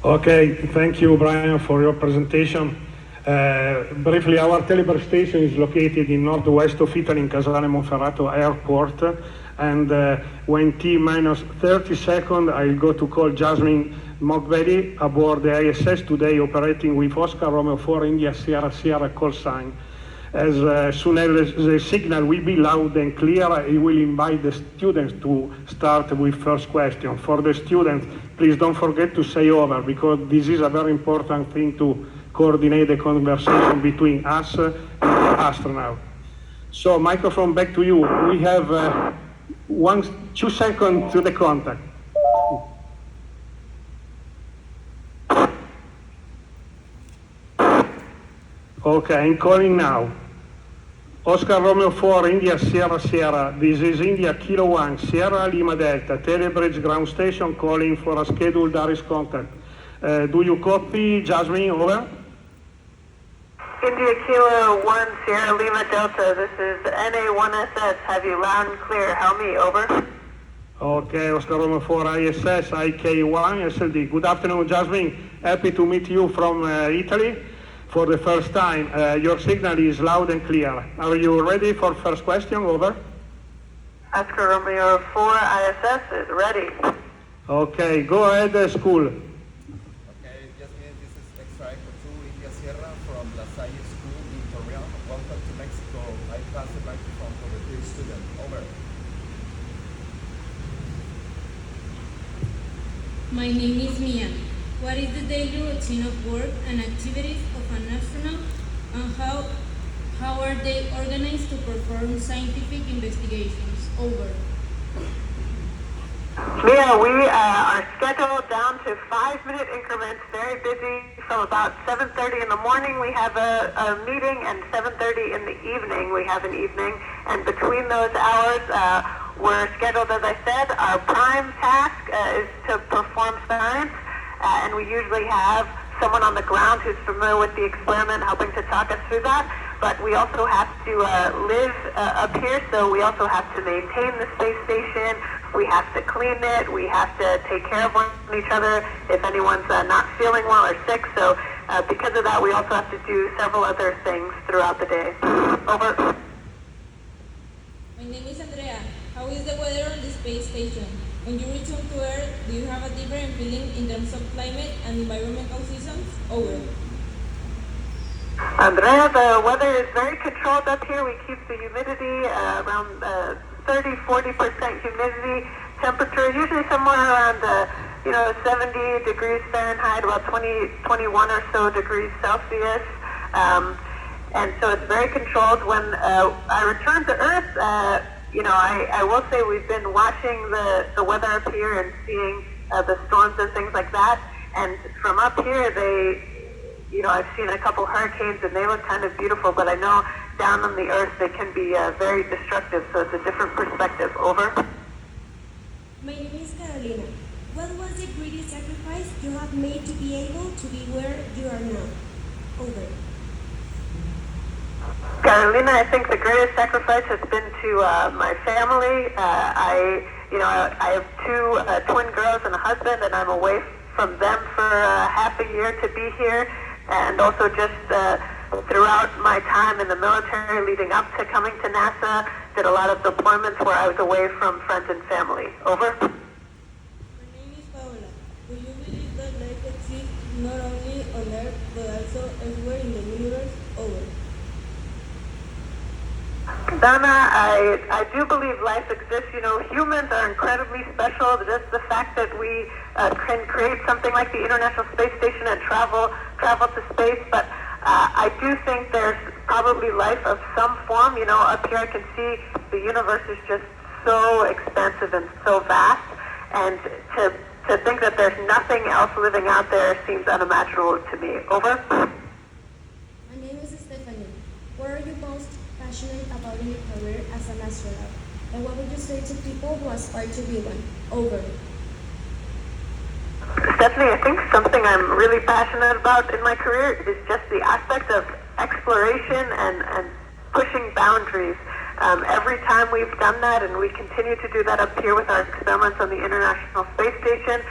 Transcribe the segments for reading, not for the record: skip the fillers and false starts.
Okay, thank you, Brian, for your presentation. Briefly, our Telebra station is located in northwest of Italy in Casale Monferrato Airport. And when T minus 30 seconds, I'll go to call Jasmin Moghbeli aboard the ISS today, operating with Oscar Romeo 4 India Sierra Sierra call sign. As soon as the signal will be loud and clear, I will invite the students to start with first question. For the students, please don't forget to say over, because this is a very important thing to coordinate the conversation between us and the astronaut. So, microphone back to you. We have 2 seconds to the contact. Okay, I'm calling now. Oscar Romeo 4, India Sierra Sierra. This is India Kilo 1, Sierra Lima Delta, Telebridge ground station calling for a scheduled Darius contact. Do you copy, Jasmin? Over. India Kilo 1, Sierra Lima Delta. This is NA1SS. Have you loud and clear? Help me, over. Okay, Oscar Romeo 4, ISS, IK1, SLD. Good afternoon, Jasmin. Happy to meet you from Italy. For the first time, your signal is loud and clear. Are you ready for first question? Over. Oscar Romeo 4 ISS is ready. Okay, go ahead, school. Okay, Jasmin, this is X-Ray 2 India Sierra from La Salle School in Torreon. Welcome to Mexico. I pass the microphone for the dear student. Over. My name is Mia. What is the daily routine of work and activities of an astronaut, and how are they organized to perform scientific investigations? Over. Mia, we are scheduled down to 5-minute increments, very busy. From about 7:30 in the morning we have a meeting, and 7:30 in the evening we have an evening. And between those hours, we're scheduled, as I said. Our prime task is to perform science. And we usually have someone on the ground who's familiar with the experiment helping to talk us through that. But we also have to live up here, so we also have to maintain the space station. We have to clean it. We have to take care of each other if anyone's not feeling well or sick. So because of that, we also have to do several other things throughout the day. Over. My name is Andrea. How is the weather on the space station? When you return to Earth, do you have a different feeling in terms of climate and environmental seasons? Over. Andrea, the weather is very controlled up here. We keep the humidity around 30-40% humidity. Temperature usually somewhere around 70 degrees Fahrenheit, about 21 or so degrees Celsius. And so it's very controlled. When I return to Earth, I will say we've been watching the weather up here and seeing the storms and things like that. And from up here, I've seen a couple hurricanes and they look kind of beautiful, but I know down on the Earth they can be very destructive, so it's a different perspective. Over. My name is Carolina. What was the greatest sacrifice you have made to be able to be where you are now? Over. Carolina, I think the greatest sacrifice has been to my family. I have two twin girls and a husband, and I'm away from them for half a year to be here. And also just throughout my time in the military leading up to coming to NASA, did a lot of deployments where I was away from friends and family. Over. My name is Paola. Do you believe that life exists not only on Earth but also elsewhere in the universe? Over. Donna, I do believe life exists. Humans are incredibly special. Just the fact that we can create something like the International Space Station and travel to space. But I do think there's probably life of some form. Up here I can see the universe is just so expansive and so vast. And to think that there's nothing else living out there seems unimaginable to me. Over. My name is Stephanie. What are you most passionate about in your career as an astronaut? And what would you say to people who aspire to be one? Over. Stephanie, I think something I'm really passionate about in my career is just the aspect of exploration and pushing boundaries. Every time we've done that, and we continue to do that up here with our experiments on the International Space Station,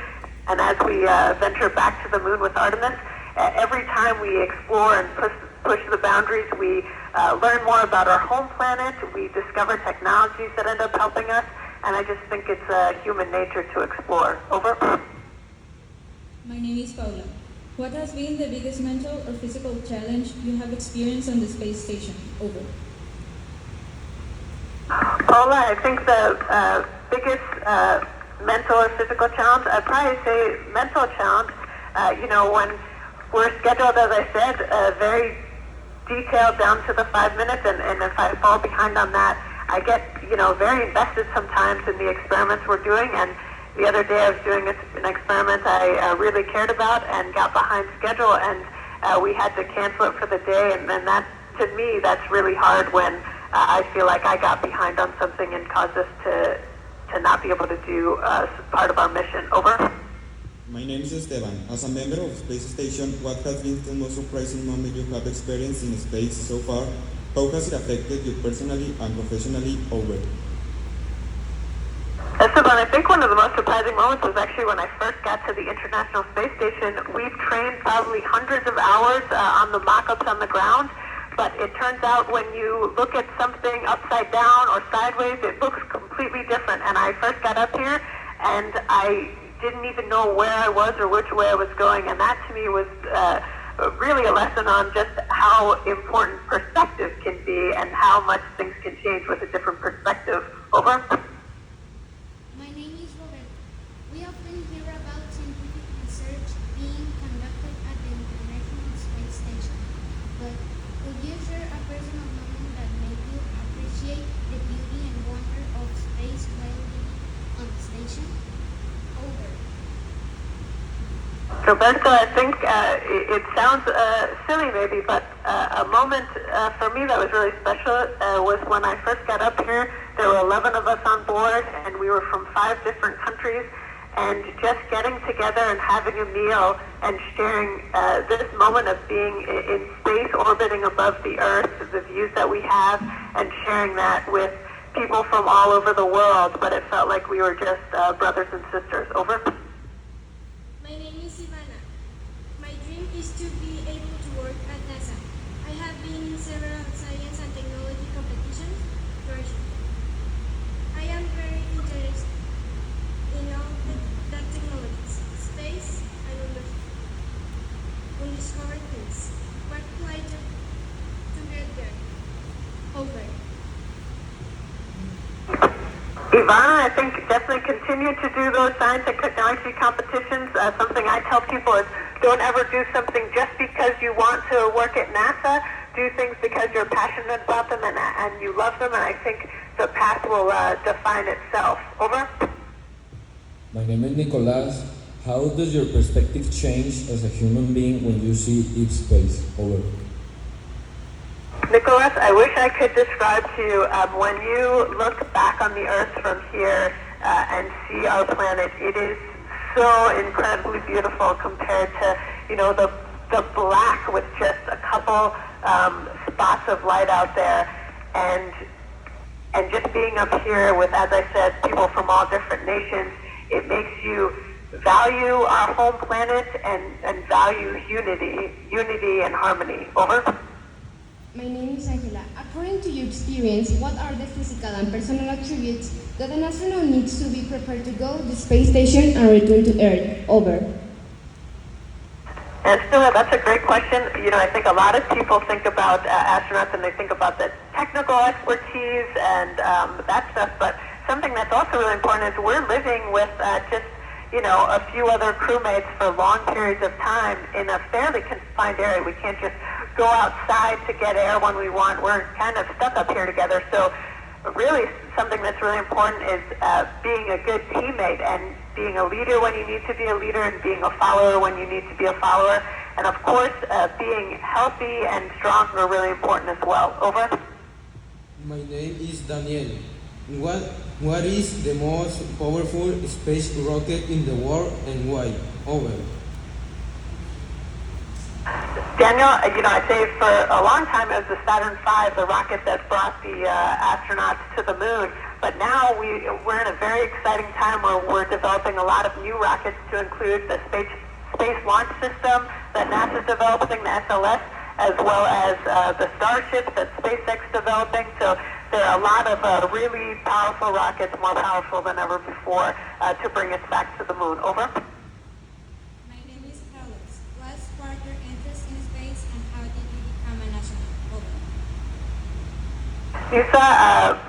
And as we venture back to the moon with Artemis, every time we explore and push the boundaries, we learn more about our home planet, we discover technologies that end up helping us, and I just think it's human nature to explore. Over. My name is Paula. What has been the biggest mental or physical challenge you have experienced on the space station? Over. Paula, I think the biggest mental or physical challenge, I'd probably say mental challenge, when we're scheduled, as I said, very detailed down to the 5 minutes, and if I fall behind on that, I get, very invested sometimes in the experiments we're doing, and the other day I was doing an experiment I really cared about and got behind schedule, and we had to cancel it for the day, and then that, to me, that's really hard when I feel like I got behind on something and caused us to not be able to do part of our mission. Over. My name is Esteban. As a member of Space Station, what has been the most surprising moment you have experienced in space so far? How has it affected you personally and professionally? Over. Esteban, I think one of the most surprising moments was actually when I first got to the International Space Station. We've trained probably hundreds of hours on the mock-ups on the ground, but it turns out when you look at something upside down or sideways, it looks completely different. And I first got up here, and I didn't even know where I was or which way I was going, and that to me was really a lesson on just how important perspective can be and how much things can change with a different perspective. Over. My name is Robert. We often hear about scientific research being conducted at the International Space Station, but could you share a personal moment that made you appreciate the beauty and wonder of space while being on the station? Over. Roberto, I think it sounds silly maybe, but a moment for me that was really special was when I first got up here. There were 11 of us on board, and we were from 5 different countries, and just getting together and having a meal and sharing this moment of being in space, orbiting above the Earth, the views that we have, and sharing that with people from all over the world, but it felt like we were just brothers and sisters. Over. My name is Ivana. My dream is to be able to work at NASA. I have been in several science and technology competitions. I am very interested in all that technologies, space, and undiscovered things. What could I do to get there? Over. Ivana, I think definitely continue to do those science and technology competitions. Something I tell people is don't ever do something just because you want to work at NASA. Do things because you're passionate about them and you love them, and I think the path will define itself. Over. My name is Nicolas. How does your perspective change as a human being when you see deep space? Over. Nicholas, I wish I could describe to you when you look back on the Earth from here and see our planet, it is so incredibly beautiful compared to, the black with just a couple spots of light out there, and just being up here with, as I said, people from all different nations, it makes you value our home planet and value unity and harmony. Over. My name is Angela. According to your experience, what are the physical and personal attributes that an astronaut needs to be prepared to go to the space station and return to Earth? Over. And Stella, that's a great question. I think a lot of people think about astronauts and they think about the technical expertise and that stuff, but something that's also really important is we're living with just a few other crewmates for long periods of time in a fairly confined area. We can't just go outside to get air when we want. We're kind of stuck up here together. So really something that's really important is being a good teammate and being a leader when you need to be a leader and being a follower when you need to be a follower. And of course, being healthy and strong are really important as well. Over. My name is Daniel. What is the most powerful space rocket in the world and why? Over. Daniel, I'd say for a long time it was the Saturn V, the rocket that brought the astronauts to the moon. But now we're in a very exciting time where we're developing a lot of new rockets to include the Space Launch System that NASA's developing, the SLS, as well as the Starship that SpaceX is developing. So there are a lot of really powerful rockets, more powerful than ever before, to bring us back to the moon. Over. My name is Carlos. What sparked your interest in space and how did you become an astronaut? Over.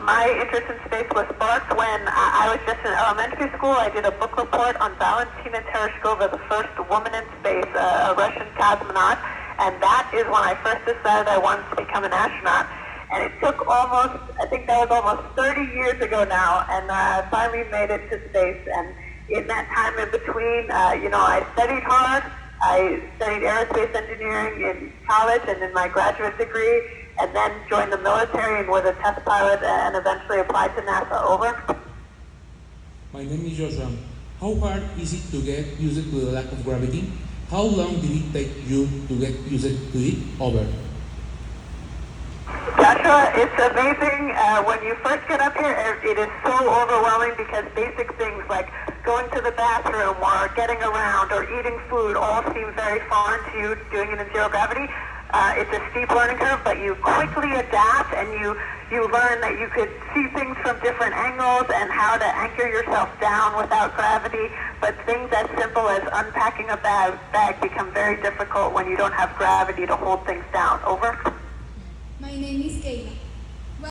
My interest in space was sparked when I was just in elementary school. I did a book report on Valentina Tereshkova, the first woman in space, a Russian cosmonaut, and that is when I first decided I wanted to become an astronaut. And it took almost, I think that was almost 30 years ago now, and I finally made it to space. And in that time in between, I studied hard. I studied aerospace engineering in college and in my graduate degree, and then joined the military and was a test pilot and eventually applied to NASA. Over. My name is Joshua. How hard is it to get used to the lack of gravity? How long did it take you to get used to it? Over. Joshua, it's amazing. When you first get up here, it is so overwhelming because basic things like going to the bathroom or getting around or eating food all seem very foreign to you doing it in zero gravity. It's a steep learning curve, but you quickly adapt and you learn that you could see things from different angles and how to anchor yourself down without gravity. But things as simple as unpacking a bag become very difficult when you don't have gravity to hold things down. Over. My name is Kayla.